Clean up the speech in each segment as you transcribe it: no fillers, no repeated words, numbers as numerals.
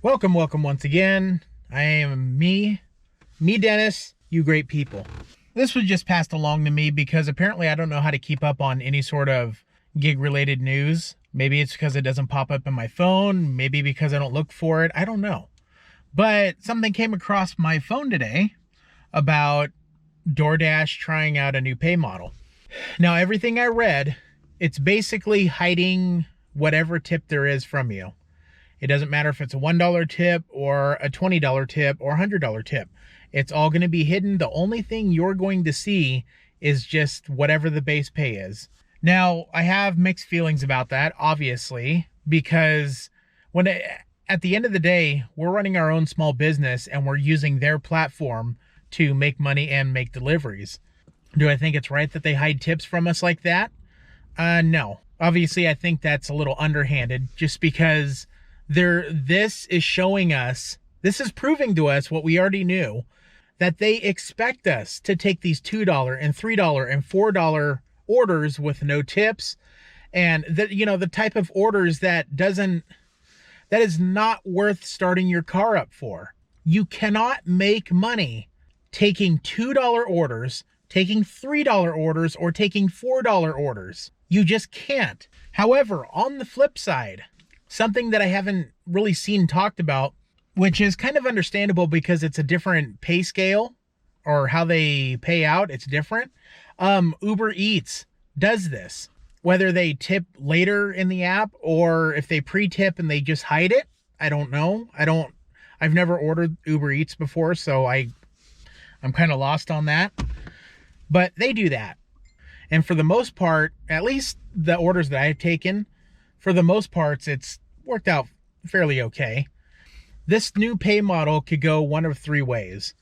Welcome once again. I am me, Dennis, you great people. This was just passed along to me because apparently I don't know how to keep up on any sort of gig-related news. Maybe it's because it doesn't pop up in my phone. Maybe because I don't look for it. I don't know. But something came across my phone today about Doordash trying out a new pay model. Now, everything I read, it's basically hiding whatever tip there is from you. It doesn't matter if it's a $1 tip or a $20 tip or a $100 tip. It's all going to be hidden. The only thing you're going to see is just whatever the base pay is. Now, I have mixed feelings about that, obviously, because at the end of the day, we're running our own small business and we're using their platform to make money and make deliveries. Do I think it's right that they hide tips from us like that? No. Obviously, I think that's a little underhanded just because this is showing us, this is proving to us what we already knew, that they expect us to take these $2 and $3 and $4 orders with no tips, and the type of orders that is not worth starting your car up for. You cannot make money taking $2 orders, taking $3 orders, or taking $4 orders. You just can't. However, on the flip side, something that I haven't really seen talked about, which is kind of understandable because it's a different pay scale, or how they pay out, it's different. Uber Eats does this. Whether they tip later in the app or if they pre-tip and they just hide it, I don't know. I've never ordered Uber Eats before, so I'm kind of lost on that. But they do that. And for the most part, at least the orders that I've taken, for the most parts, it's worked out fairly okay. This new pay model could go one of three ways.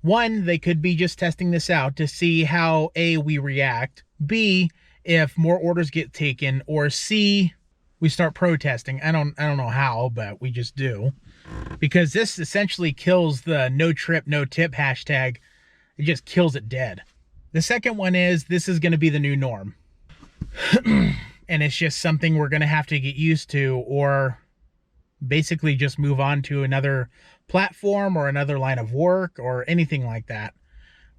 One, they could be just testing this out to see how A, we react, B, if more orders get taken, or C, we start protesting. I don't know how, but we just do. Because this essentially kills the no trip, no tip hashtag. It just kills it dead. The second one is this is going to be the new norm. And it's just something we're going to have to get used to, or basically just move on to another platform or another line of work or anything like that.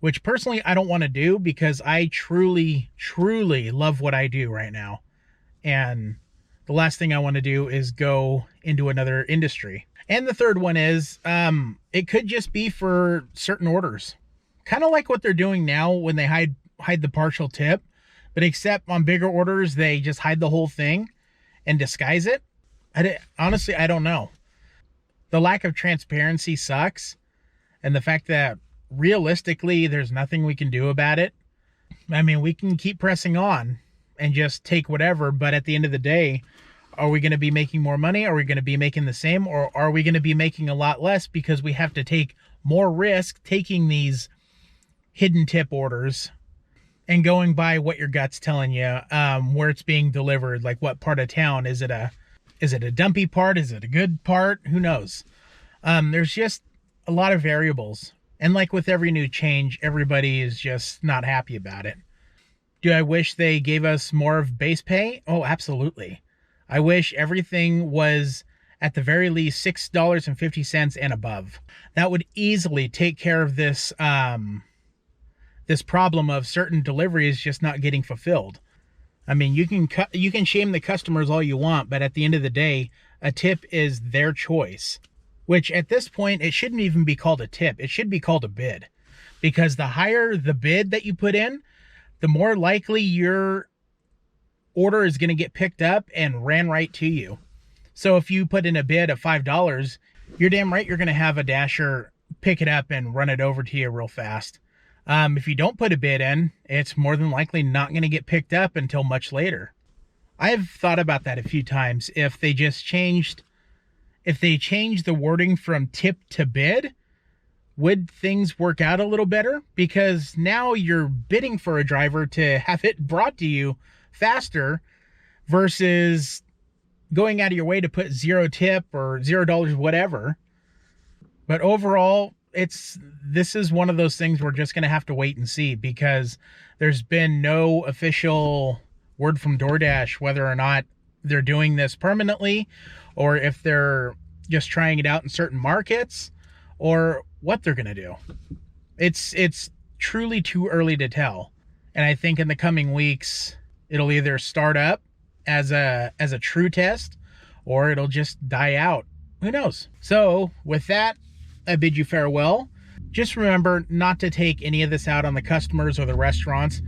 Which personally I don't want to do because I truly love what I do right now. And the last thing I want to do is go into another industry. And the third one is it could just be for certain orders. Kind of like what they're doing now when they hide the partial tip. But except on bigger orders, they just hide the whole thing and disguise it. Honestly, I don't know. The lack of transparency sucks. And the fact that realistically, there's nothing we can do about it. I mean, we can keep pressing on and just take whatever. But at the end of the day, are we going to be making more money? Are we going to be making the same? Or are we going to be making a lot less because we have to take more risk taking these hidden tip orders and going by what your gut's telling you, where it's being delivered, like what part of town. Is it a dumpy part? Is it a good part? Who knows? There's just a lot of variables. And like with every new change, everybody is just not happy about it. Do I wish they gave us more of base pay? Oh, absolutely. I wish everything was at the very least $6.50 and above. That would easily take care of this problem of certain deliveries just not getting fulfilled. I mean, you can shame the customers all you want, but at the end of the day, a tip is their choice. Which at this point, it shouldn't even be called a tip. It should be called a bid. Because the higher the bid that you put in, the more likely your order is going to get picked up and ran right to you. So if you put in a bid of $5, you're damn right you're going to have a dasher pick it up and run it over to you real fast. If you don't put a bid in, it's more than likely not going to get picked up until much later. I've thought about that a few times. If they changed the wording from tip to bid, would things work out a little better? Because now you're bidding for a driver to have it brought to you faster versus going out of your way to put zero tip or $0, whatever. But overall, this is one of those things we're just going to have to wait and see, because there's been no official word from DoorDash whether or not they're doing this permanently or if they're just trying it out in certain markets, or what they're going to do. It's truly too early to tell. And I think in the coming weeks, it'll either start up as a true test, or it'll just die out. Who knows? So with that, I bid you farewell. Just remember not to take any of this out on the customers or the restaurants.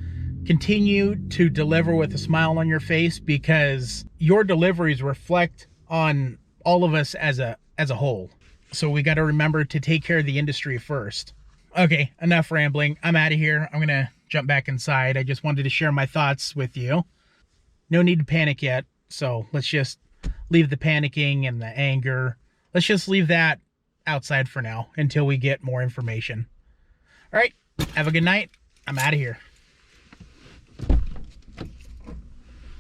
Continue to deliver with a smile on your face, because your deliveries reflect on all of us as a whole. So we got to remember to take care of the industry first. Okay, enough rambling. I'm out of here. I'm going to jump back inside. I just wanted to share my thoughts with you. No need to panic yet. So let's just leave the panicking and the anger. Let's just leave that outside for now until we get more information. All right, have a good night. I'm out of here.